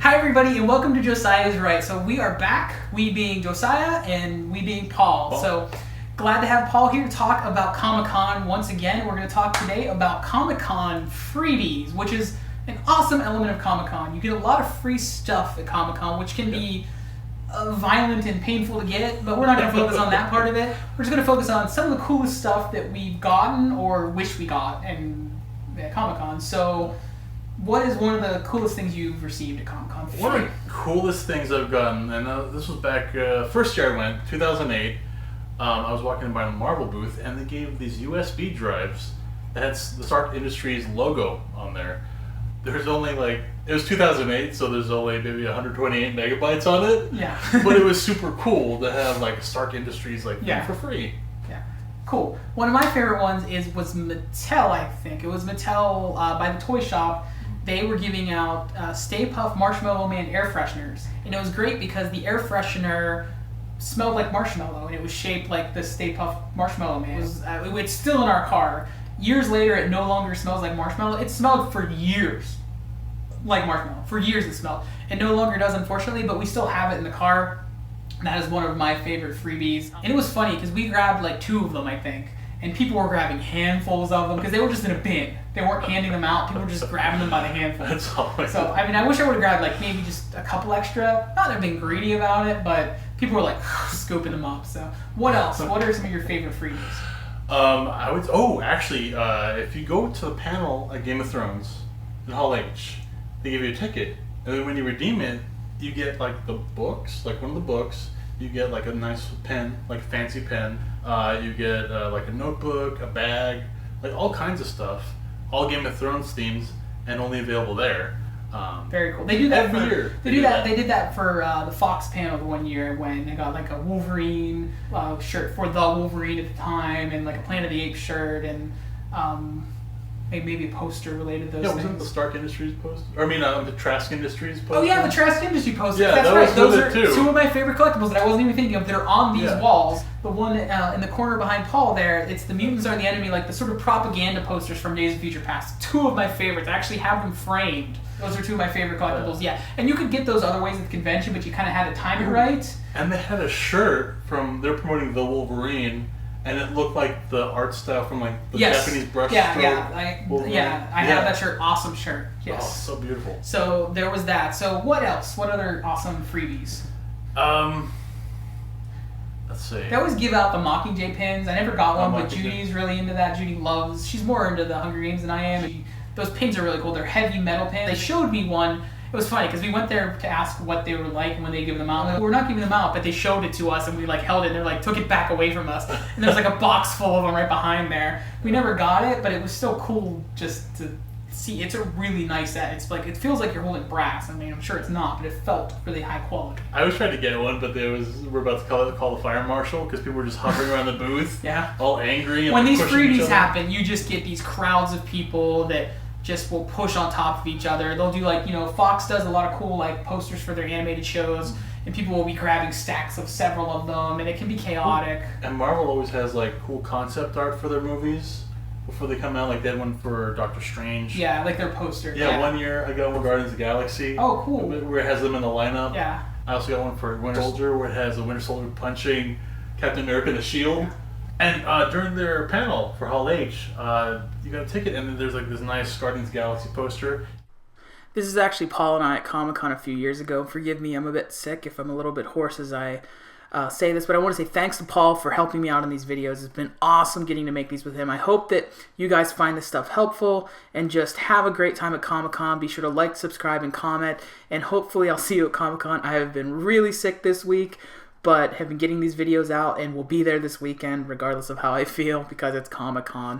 Hi everybody and welcome to Josiah's Right. So we are back, we being Josiah and we being Paul. So glad to have Paul here to talk about Comic-Con once again. We're going to talk today about Comic-Con freebies, which is an awesome element of Comic-Con. You get a lot of free stuff at Comic-Con, which can be violent and painful to get, but we're not going to focus on that part of it. We're just going to focus on some of the coolest stuff that we've gotten or wish we got at Comic-Con. So what is one of the coolest things you've received at Comic-Con? One of the coolest things I've gotten, and this was back, first year I went, 2008, I was walking by the Marvel booth, and they gave these USB drives that had the Stark Industries logo on there. There's only it was 2008, so there's only maybe 128 megabytes on it. Yeah. But it was super cool to have Stark Industries for free. Yeah. Cool. One of my favorite ones was Mattel, I think. It was Mattel by the toy shop. They were giving out Stay Puft Marshmallow Man air fresheners. And it was great because the air freshener smelled like marshmallow and it was shaped like the Stay Puft Marshmallow Man. It's still in our car. Years later, it no longer smells like marshmallow. It smelled for years like marshmallow. For years it smelled. It no longer does, unfortunately, but we still have it in the car. That is one of my favorite freebies. And it was funny because we grabbed two of them, I think. And people were grabbing handfuls of them because they were just in a bin. They weren't handing them out. People were just grabbing them by the handful. That's always So, I wish I would have grabbed maybe just a couple extra. Not that I've been greedy about it, but people were scooping them up. So, what else? What are some of your favorite freebies? If you go to the panel at Game of Thrones in Hall H, they give you a ticket. And then when you redeem it, you get the books, one of the books. You get a nice pen, a fancy pen. You get a notebook, a bag, all kinds of stuff. All Game of Thrones themes, and only available there. Very cool. They do that every year. They did that for the Fox panel the one year when they got a Wolverine shirt for the Wolverine at the time, and a Planet of the Apes shirt, and maybe a poster related to those things. Wasn't the Stark Industries poster? The Trask Industries poster? Oh yeah, the Trask Industries poster. Yeah, that's that right. was Those good are too. Two of my favorite collectibles that I wasn't even thinking of. They're on these walls. The one in the corner behind Paul there, it's the Mutants Are the Enemy, the sort of propaganda posters from Days of Future Past. Two of my favorites. I actually have them framed. Those are two of my favorite collectibles. Yeah, and you could get those other ways at the convention, but you kind of had to time it right. And they had a shirt they're promoting the Wolverine. And it looked like the art style from the Japanese brush stroke. I have that shirt. Awesome shirt. Yes. Oh, so beautiful. So there was that. So what else? What other awesome freebies? Let's see. They always give out the Mockingjay pins. I never got one, but Mockingjay. Judy's really into that. She's more into the Hunger Games than I am. Those pins are really cool. They're heavy metal pins. They showed me one. It was funny because we went there to ask what they were like and when they give them out. We're not giving them out, but they showed it to us and we held it and they took it back away from us. And there's a box full of them right behind there. We never got it, but it was still cool just to see. It's a really nice set. It's it feels like you're holding brass. I'm sure it's not, but it felt really high quality. I was trying to get one, but we're about to call the fire marshal because people were just hovering around the booth. Yeah. All angry. And when these freebies happen, you just get these crowds of people that just will push on top of each other. They'll do Fox does a lot of cool posters for their animated shows, and people will be grabbing stacks of several of them, and it can be chaotic. And Marvel always has cool concept art for their movies before they come out. They had one for Doctor Strange. Yeah, their poster. Yeah, 1 year I got one Guardians of the Galaxy. Oh, cool. Where it has them in the lineup. Yeah. I also got one for Winter Soldier where it has a Winter Soldier punching Captain America in the shield. Yeah. And during their panel for Hall H, you got a ticket, and then there's this nice Guardians of the Galaxy poster. This is actually Paul and I at Comic-Con a few years ago. Forgive me, I'm a bit sick if I'm a little bit hoarse as I say this, but I want to say thanks to Paul for helping me out in these videos. It's been awesome getting to make these with him. I hope that you guys find this stuff helpful and just have a great time at Comic-Con. Be sure to like, subscribe, and comment, and hopefully I'll see you at Comic-Con. I have been really sick this week, but have been getting these videos out and will be there this weekend regardless of how I feel because it's Comic-Con.